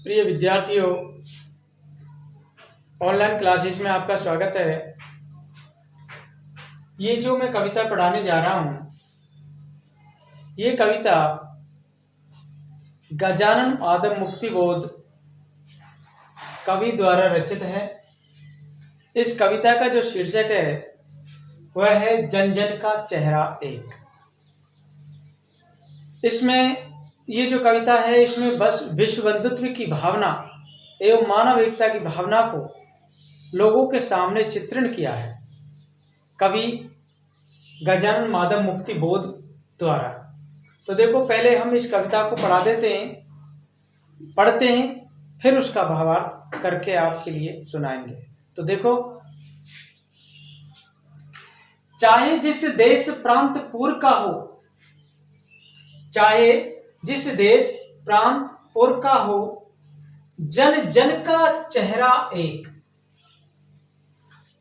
प्रिय विद्यार्थियों, online classes में आपका स्वागत है। ये जो मैं कविता पढ़ाने जा रहा हूँ, ये कविता गजानन आदम मुक्तिबोध कवि द्वारा रचित है। इस कविता का जो शीर्षक है वह है जन जन का चेहरा एक। इसमें ये जो कविता है, इसमें बस विश्व बंधुत्व की भावना एवं मानव एकता की भावना को लोगों के सामने चित्रण किया है कवि गजानन माधव मुक्तिबोध द्वारा। तो देखो, पहले हम इस कविता को पढ़ते हैं, फिर उसका भावार्थ करके आपके लिए सुनाएंगे। तो देखो, चाहे जिस देश प्रांत पुर का हो, चाहे जिस देश प्रांत पुर का हो, जन जन का चेहरा एक।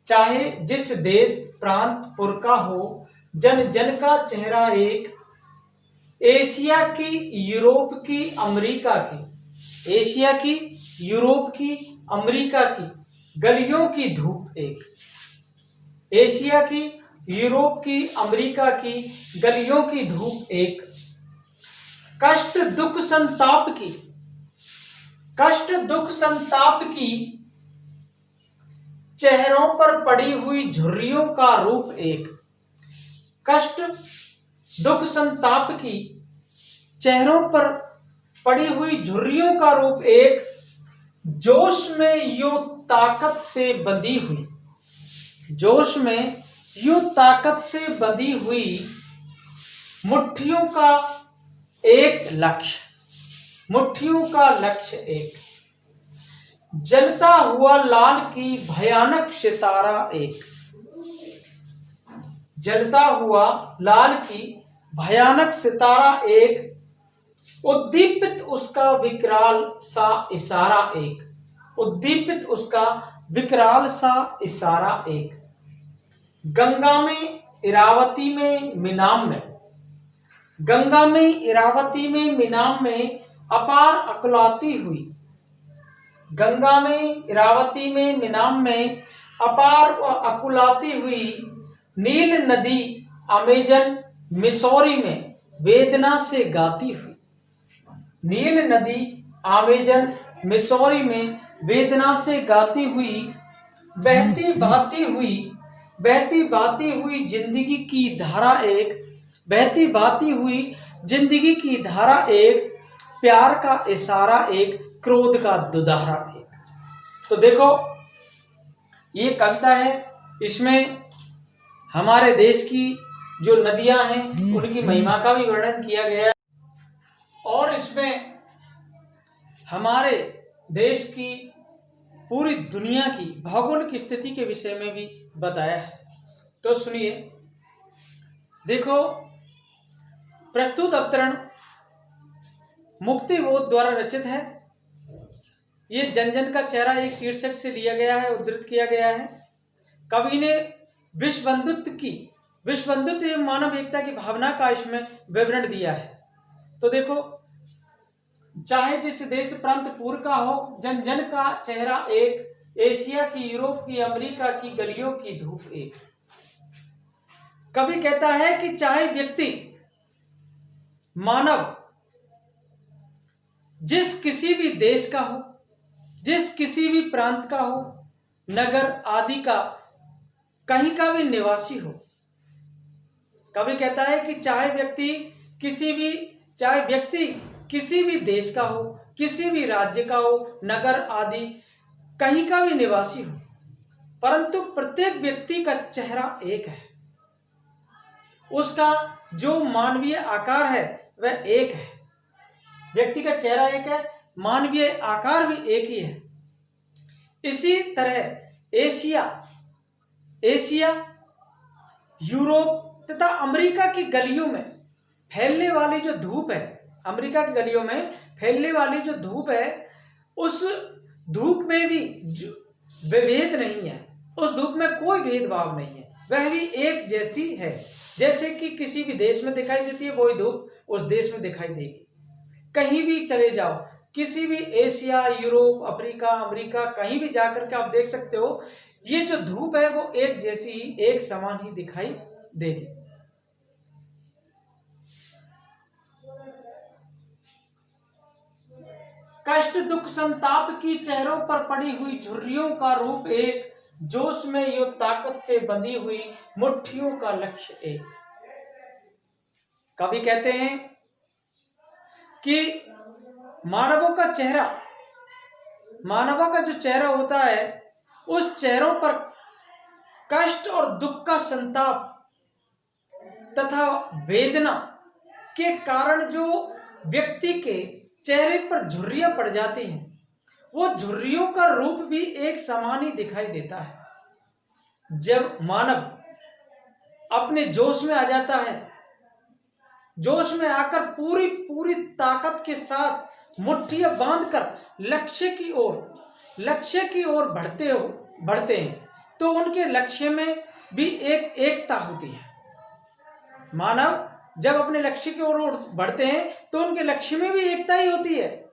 चाहे जिस देश प्रांत पुर का हो, जन जन का चेहरा एक। एशिया की, यूरोप की, अमेरिका की, एशिया की, यूरोप की, अमेरिका की गलियों की धूप एक। एशिया की, यूरोप की, अमेरिका की गलियों की धूप एक। कष्ट दुख संताप की, कष्ट दुख संताप की चेहरों पर पड़ी हुई झुर्रियों का रूप एक। कष्ट दुख संताप की चेहरों पर पड़ी हुई झुर्रियों का रूप एक। जोश में यूं ताकत से बंधी हुई, जोश में यूं ताकत से बंधी हुई मुट्ठियों का एक लक्ष्य, मुट्ठियों का लक्ष्य एक। जलता हुआ लाल की भयानक सितारा एक। जलता हुआ लाल की भयानक सितारा एक। उद्दीपित उसका विकराल सा इशारा एक। उद्दीपित उसका विकराल सा इशारा एक। गंगा में, इरावती में, मिनाम में, गंगा में, इरावती में, मिनाम में अपार अकुलाती हुई। गंगा में, इरावती में, मिनाम में अपार अकुलाती हुई नील नदी अमेजन मिसौरी में वेदना से गाती हुई। नील नदी अमेजन मिसौरी में वेदना से गाती हुई, बहती बहती हुई, बहती बहती हुई जिंदगी की धारा एक। बहती बहती हुई जिंदगी की धारा एक। प्यार का इशारा एक, क्रोध का दुधारा एक। तो देखो, ये कविता है, इसमें हमारे देश की जो नदियां हैं उनकी महिमा का भी वर्णन किया गया है और इसमें हमारे देश की, पूरी दुनिया की भौगोलिक स्थिति के विषय में भी बताया है। तो सुनिए, देखो, प्रस्तुत अवतरण मुक्तिबोध द्वारा रचित है। ये जन जन का चेहरा एक शीर्षक से लिया गया है, उद्धृत किया गया है। कवि ने विश्व बंधुत्व एवं मानव एकता की भावना का इसमें विवरण दिया है। तो देखो, चाहे जिस देश प्रांत पुर का हो, जन जन का चेहरा एक। एशिया की, यूरोप की, अमेरिका की गलियों की धूप एक। कवि कहता है कि चाहे व्यक्ति, मानव जिस किसी भी देश का हो, जिस किसी भी प्रांत का हो, नगर आदि का कहीं का भी निवासी हो। कवि कहता है कि चाहे व्यक्ति किसी भी देश का हो, किसी भी राज्य का हो, नगर आदि कहीं का भी निवासी हो, परंतु प्रत्येक व्यक्ति का चेहरा एक है। उसका जो मानवीय आकार है वह एक है। व्यक्ति का चेहरा एक है, मानवीय आकार भी एक ही है। इसी तरह एशिया, यूरोप तथा अमेरिका की गलियों में फैलने वाली जो धूप है, अमेरिका की गलियों में फैलने वाली जो धूप है, उस धूप में भी विभेद नहीं है। उस धूप में कोई भेदभाव नहीं है, वह भी एक जैसी है। जैसे कि किसी भी देश में दिखाई देती है, वही धूप उस देश में दिखाई देगी। कहीं भी चले जाओ, किसी भी एशिया, यूरोप, अफ्रीका, अमेरिका, कहीं भी जाकर के आप देख सकते हो, ये जो धूप है वो एक जैसी ही, एक समान ही दिखाई देगी। कष्ट, दुख, संताप की चेहरों पर पड़ी हुई झुर्रियों का रूप एक, जोश में यो ताकत से बंधी हुई मुट्ठियों का लक्ष्य एक। कवि कहते हैं कि मानवों का चेहरा, मानवों का जो चेहरा होता है, उस चेहरों पर कष्ट और दुख का संताप तथा वेदना के कारण जो व्यक्ति के चेहरे पर झुर्रियां पड़ जाती हैं, वो झुर्रियों का रूप भी एक समान ही दिखाई देता है। जब मानव अपने जोश में आ जाता है, जोश में आकर पूरी पूरी ताकत के साथ मुट्ठियां बांधकर लक्ष्य की ओर बढ़ते हैं, तो उनके लक्ष्य में भी एक एकता होती है। मानव जब अपने लक्ष्य की ओर बढ़ते हैं तो उनके लक्ष्य में भी एकता ही होती है।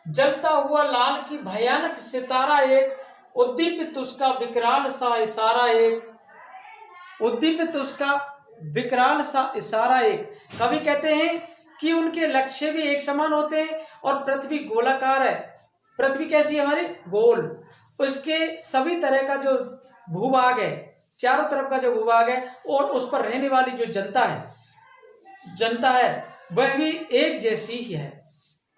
जलता हुआ लाल की भयानक सितारा एक, उद्दीपित उसका विकराल सा इशारा एक, उद्दीपित उसका विकराल सा इशारा एक। कवि कहते हैं कि उनके लक्ष्य भी एक समान होते हैं और पृथ्वी गोलाकार है। पृथ्वी कैसी है हमारी? गोल। उसके सभी तरह का जो भूभाग है, चारों तरफ का जो भूभाग है, और उस पर रहने वाली जो जनता है वह भी एक जैसी ही है।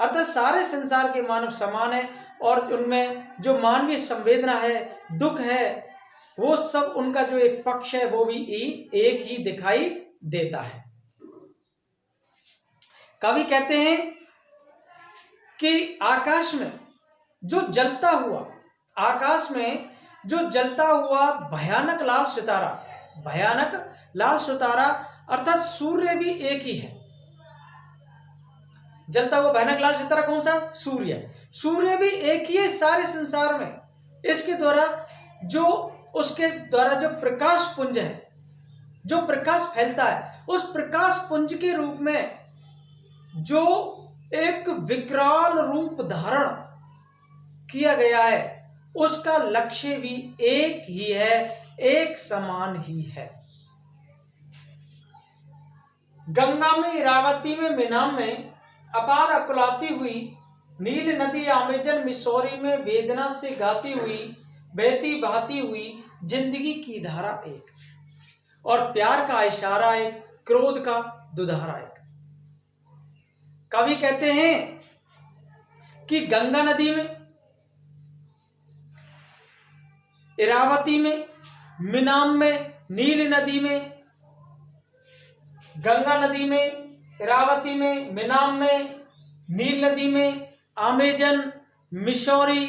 अर्थात सारे संसार के मानव समान है और उनमें जो मानवीय संवेदना है, दुख है, वो सब उनका जो एक पक्ष है वो भी एक ही दिखाई देता है। कवि कहते हैं कि आकाश में जो जलता हुआ भयानक लाल सितारा अर्थात सूर्य भी एक ही है। जलता हुआ भयानक लाल सितारा कौन सा? सूर्य भी एक ही है सारे संसार में। उसके द्वारा जो प्रकाश पुंज है, जो प्रकाश फैलता है, उस प्रकाश पुंज के रूप में जो एक विकराल रूप धारण किया गया है, उसका लक्ष्य भी एक ही है, एक समान ही है। गंगा में, इरावती में, मिनाम में अपार अकुलाती हुई, नील नदी अमेजन मिसौरी में वेदना से गाती हुई, बहती बहाती हुई जिंदगी की धारा एक, और प्यार का इशारा एक, क्रोध का दुधारा एक। कवि कहते हैं कि गंगा नदी में, इरावती में, मिनाम में, नील नदी में, गंगा नदी में, इरावती में, मिनाम में, नील नदी में, अमेजन, मिसौरी,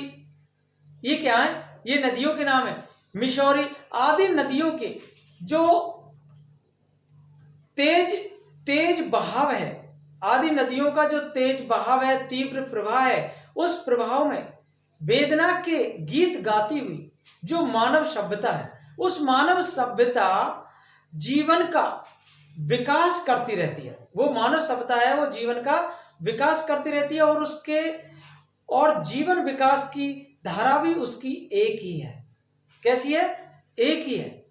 ये क्या है? ये नदियों के नाम है। मिसौरी आदि नदियों के जो तेज बहाव है, आदि नदियों का जो तेज बहाव है, तीव्र प्रवाह है, उस प्रभाव में वेदना के गीत गाती हुई जो मानव सभ्यता है, उस मानव सभ्यता जीवन का विकास करती रहती है। वो मानव सभ्यता है, वो जीवन का विकास करती रहती है और जीवन विकास की धारा भी उसकी एक ही है। कैसी है? एक ही है।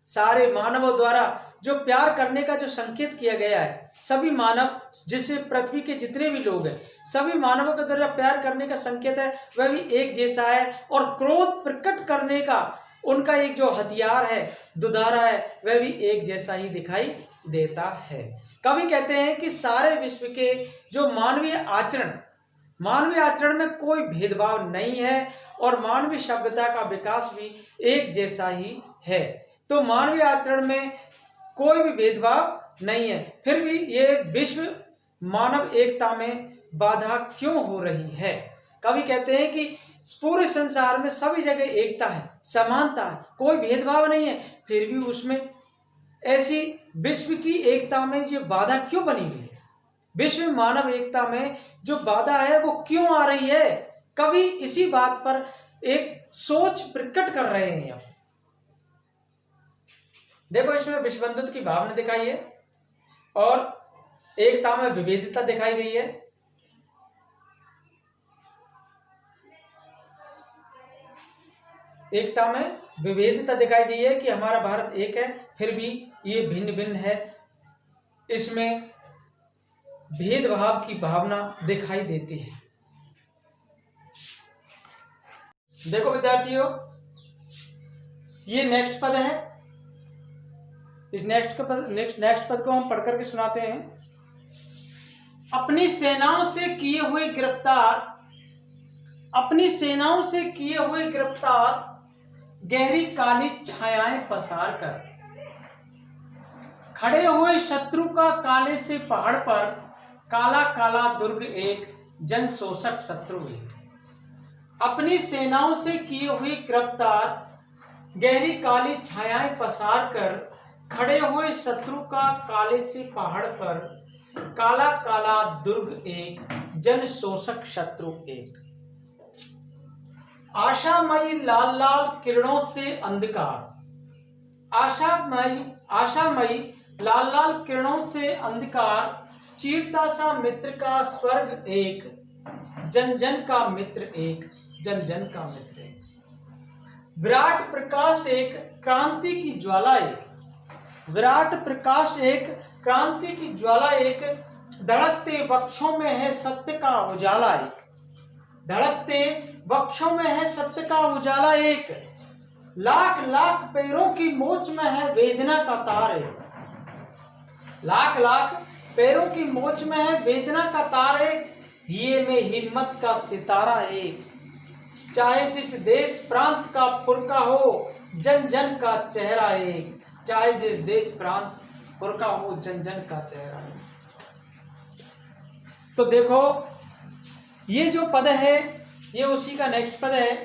सारे मानवों द्वारा जो प्यार करने का जो संकेत किया गया है, सभी मानव, जिससे पृथ्वी के जितने भी लोग हैं, सभी मानवों के द्वारा प्यार करने का संकेत है, वह भी एक जैसा है। और क्रोध प्रकट करने का उनका एक जो हथियार है, दुधारा है, वह भी एक जैसा ही दिखाई देता है। कवि कहते हैं कि सारे विश्व के जो मानवीय आचरण में कोई भेदभाव नहीं है और मानवीय सभ्यता का विकास भी एक जैसा ही है। तो मानवीय आचरण में कोई भी भेदभाव नहीं है, फिर भी ये विश्व मानव एकता में बाधा क्यों हो रही है? कवि कहते हैं कि पूरे संसार में सभी जगह एकता है, समानता है, कोई भेदभाव नहीं है, फिर भी उसमें ऐसी विश्व की एकता में ये बाधा क्यों बनी हुई है? विश्व मानव एकता में जो बाधा है वो क्यों आ रही है? कवि इसी बात पर एक सोच प्रकट कर रहे हैं। देखो, इसमें विश्व बंधुत्व की भावना दिखाई है और एकता में विविधता दिखाई गई है। एकता में विविधता दिखाई गई है कि हमारा भारत एक है, फिर भी ये भिन्न भिन्न है। इसमें भेदभाव की भावना दिखाई देती है। देखो विद्यार्थियों, ये नेक्स्ट पद है। इस नेक्स्ट पद को हम पढ़कर के सुनाते हैं। अपनी सेनाओं से किए हुए गिरफ्तार गहरी काली छायाएं पसार कर खड़े हुए शत्रु का काले से पहाड़ पर काला काला दुर्ग एक, जन शोषक शत्रु एक। अपनी सेनाओं से किए हुए गिरफ्तार गहरी काली छायाएं पसार कर खड़े हुए शत्रु का काले से पहाड़ पर काला काला दुर्ग एक, जन शोषक शत्रु एक। आशामयी लाल लाल किरणों से अंधकार, आशामयी लाल लाल किरणों से अंधकार चीरता सा मित्र का स्वर्ग एक, जन जन का मित्र एक, जन जन का मित्र एक। विराट प्रकाश एक, क्रांति की ज्वाला एक, विराट प्रकाश एक, क्रांति की ज्वाला एक। धड़कते वक्षों में है सत्य का उजाला एक, धड़कते वक्षों में है सत्य का उजाला एक। लाख लाख पैरों की मोच में है वेदना का तार एक, लाख लाख पैरों की मोच में है वेदना का तार एक। ये में हिम्मत का सितारा एक, चाहे जिस देश प्रांत का पुरखा हो जन जन का चेहरा एक, चाहे जिस देश प्रांत पुरखा हो जन जन का चेहरा एक। तो देखो, ये जो पद है ये उसी का नेक्स्ट पद है।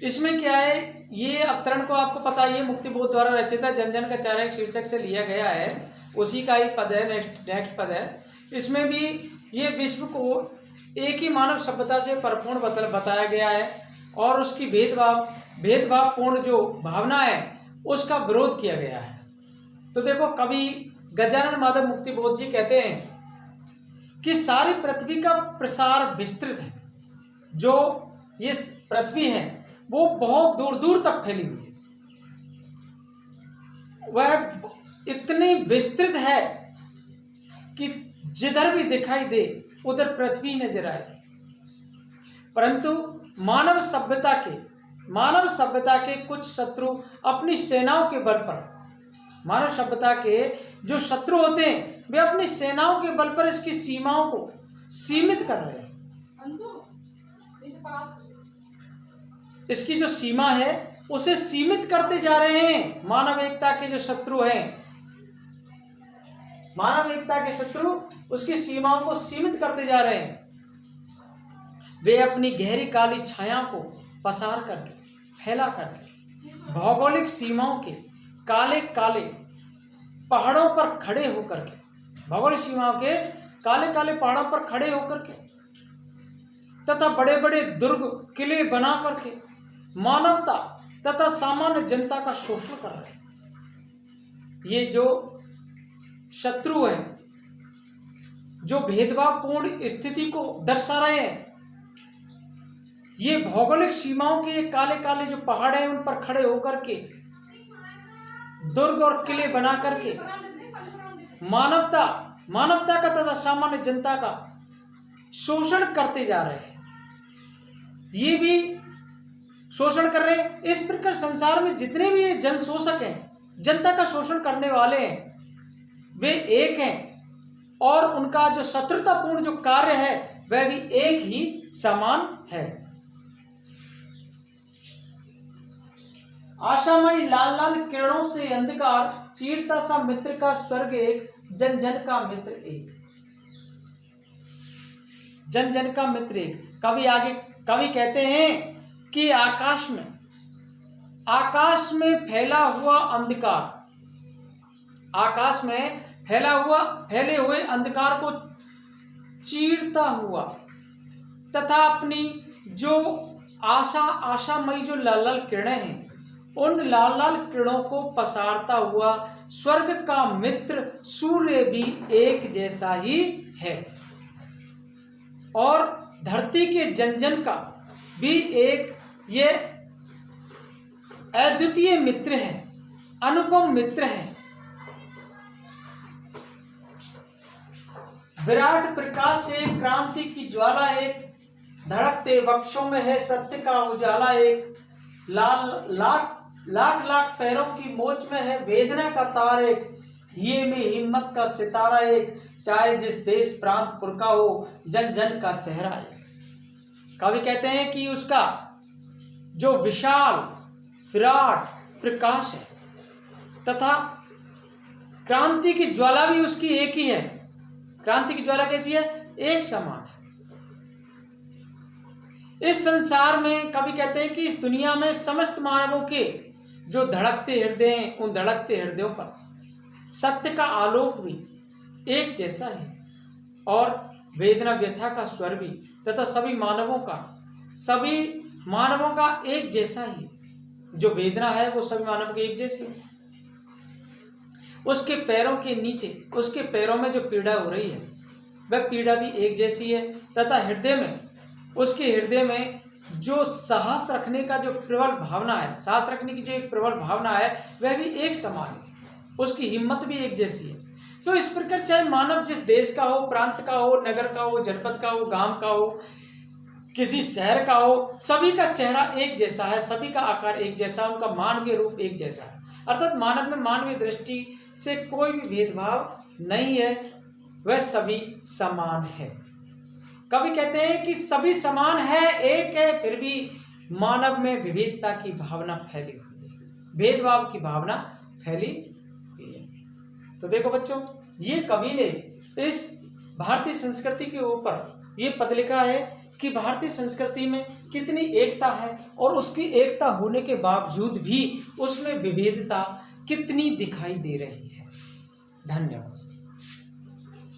इसमें क्या है, ये अवतरण को आपको पता है, ये मुक्तिबोध द्वारा रचित है, जन जन का चेहरा एक शीर्षक से लिया गया है, उसी का ही पद है, नेक्स्ट पद है। इसमें भी ये विश्व को एक ही मानव सभ्यता से परिपूर्ण बताया गया है और उसकी भेदभावपूर्ण जो भावना है उसका विरोध किया गया है। तो देखो, कवि गजानन माधव मुक्तिबोध जी कहते हैं कि सारी पृथ्वी का प्रसार विस्तृत है, जो ये पृथ्वी है वो बहुत दूर दूर तक फैली हुई है, वह इतनी विस्तृत है कि जिधर भी दिखाई दे उधर पृथ्वी नजर आएगी। परंतु मानव सभ्यता के कुछ शत्रु अपनी सेनाओं के बल पर, मानव सभ्यता के जो शत्रु होते हैं वे अपनी सेनाओं के बल पर इसकी सीमाओं को सीमित कर रहे हैं। इसकी जो सीमा है उसे सीमित करते जा रहे हैं। मानव एकता के जो शत्रु हैं, मानव एकता के शत्रु उसकी सीमाओं को सीमित करते जा रहे हैं। वे अपनी गहरी काली छाया को पसार करके, फैला करके भौगोलिक सीमाओं के काले काले पहाड़ों पर खड़े होकर के, भौगोलिक सीमाओं के काले काले पहाड़ों पर खड़े होकर के तथा बड़े बड़े दुर्ग किले बना करके मानवता तथा सामान्य जनता का शोषण कर रहे हैं। ये जो शत्रु है, जो भेदभावपूर्ण स्थिति को दर्शा रहे हैं, ये भौगोलिक सीमाओं के काले काले जो पहाड़ हैं उन पर खड़े होकर के दुर्ग और किले बना करके मानवता का तथा सामान्य जनता का शोषण करते जा रहे हैं। ये भी शोषण कर रहे हैं। इस प्रकार संसार में जितने भी जन शोषक हैं, जनता का शोषण करने वाले हैं, वे एक हैं और उनका जो शत्रुतापूर्ण जो कार्य है वह भी एक ही समान है। आशामयी लाल लाल किरणों से अंधकार चीरता सा मित्र का स्वर्ग एक, जन जन का मित्र एक, जन जन का मित्र एक। कवि कहते हैं कि आकाश में फैला हुआ अंधकार, आकाश में फैले हुए अंधकार को चीरता हुआ तथा अपनी जो आशामयी जो लाल लाल किरणें हैं उन लाल लाल किरणों को पसारता हुआ स्वर्ग का मित्र सूर्य भी एक जैसा ही है और धरती के जन जन का भी एक ये अद्वितीय मित्र है, अनुपम मित्र है। विराट प्रकाश एक, क्रांति की ज्वाला एक, धड़कते वक्षों में है सत्य का उजाला एक, लाख लाख पैरों की मोच में है वेदना का तार एक, ये में हिम्मत का सितारा एक, चाहे जिस देश प्रांत पुर का हो जन जन का चेहरा एक। कवि कहते हैं कि उसका जो विशाल विराट प्रकाश है तथा क्रांति की ज्वाला भी उसकी एक ही है। क्रांति की ज्वाला कैसी है? एक समान है। इस संसार में कवि कहते हैं कि इस दुनिया में समस्त मानवों के जो धड़कते हृदय हैं, उन धड़कते हृदयों पर सत्य का आलोक भी एक जैसा है और वेदना व्यथा का स्वर भी तथा सभी मानवों का एक जैसा ही। जो वेदना है वो सभी मानवों के एक जैसी है। उसके पैरों के नीचे, उसके पैरों में जो पीड़ा हो रही है वह पीड़ा भी एक जैसी है तथा उसके हृदय में जो साहस रखने का जो प्रबल भावना है, साहस रखने की जो एक प्रबल भावना है वह भी एक समान है। उसकी हिम्मत भी एक जैसी है। तो इस प्रकार चाहे मानव जिस देश का हो, प्रांत का हो, नगर का हो, जनपद का हो, गांव का हो, किसी शहर का हो, सभी का चेहरा एक जैसा है, सभी का आकार एक जैसा, उनका मानवीय रूप एक जैसा है। अर्थात मानव में मानवीय दृष्टि से कोई भी भेदभाव नहीं है, वह सभी समान है। कवि कहते हैं कि सभी समान है, एक है, फिर भी मानव में विविधता की भावना फैली हुई है, भेदभाव की भावना फैली हुई है। तो देखो बच्चों, ये कवि ने इस भारतीय संस्कृति के ऊपर ये पद लिखा है कि भारतीय संस्कृति में कितनी एकता है और उसकी एकता होने के बावजूद भी उसमें विविधता कितनी दिखाई दे रही है। धन्यवाद।